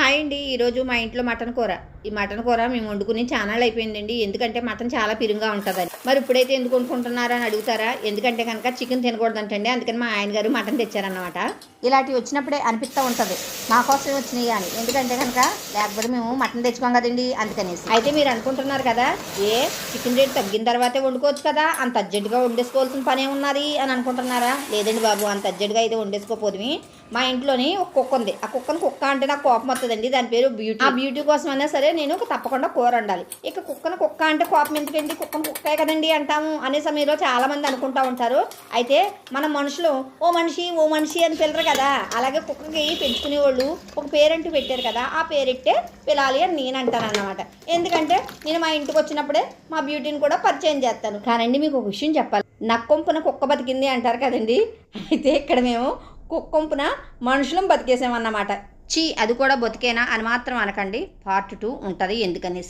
Hi అండి. ఈరోజు మా ఇంట్లో మటన్ కూర. ఈ మటన్ కూర మేము వండుకుని చానాళ్ళు అయిపోయిందండి. ఎందుకంటే మటన్ చాలా పిరుగ్గా ఉంటుందని. మరి ఇప్పుడైతే ఎందుకు వండుకుంటున్నారా అని అడుగుతారా? ఎందుకంటే కనుక చికెన్ తినకూడదంటండి. అందుకని మా ఆయన గారు మటన్ తెచ్చారన్నమాట. ఇలాంటివి వచ్చినప్పుడే అనిపిస్తూ ఉంటుంది మా కోసమే వచ్చినాయి అని. ఎందుకంటే కనుక లేకపోతే మేము మటన్ తెచ్చుకోం కదండి, అందుకనేసి. అయితే మీరు అనుకుంటున్నారు కదా, చికెన్ రేట్ తగ్గిన తర్వాతే వండుకోవచ్చు కదా, అంత అర్జెంటుగా వండేసుకోవాల్సిన పనే ఉన్నది అని అనుకుంటున్నారా? లేదండి బాబు, అంత అర్జెంటుగా అయితే వండేసుకోపోదుమి. మా ఇంట్లోని ఒక కుక్క ఉంది. ఆ కుక్క అంటే నాకు కోపం వస్తుందండి. దాని పేరు బ్యూటీ. ఆ బ్యూటీ కోసం అయినా సరే నేను తప్పకుండా కూర వండాలి. ఇక కుక్క అంటే కోపం ఎందుకండి, కుక్కే కదండి అంటాము అనే సమయంలో చాలా మంది అనుకుంటా ఉంటారు. అయితే మన మనుషులు ఓ మనిషి అని పిల్లరు కదా, అలాగే కుక్కకి పెంచుకునే వాళ్ళు ఒక పేరంటూ పెట్టారు కదా, ఆ పేరెట్టే పిలాలి అని నేను అంటాను అన్నమాట. ఎందుకంటే నేను మా ఇంటికి వచ్చినప్పుడే మా బ్యూటీని కూడా పరిచయం చేస్తాను. కానండి మీకు ఒక విషయం చెప్పాలి. నక్కొంపున కుక్క బతికింది అంటారు కదండి. అయితే ఇక్కడ మేము కుక్కొంపున మనుషులం బతికేసామన్నమాట. అది కూడా బతికేనా అని మాత్రం అనకండి. పార్ట్ 2 ఉంటుంది ఎందుకనేసి.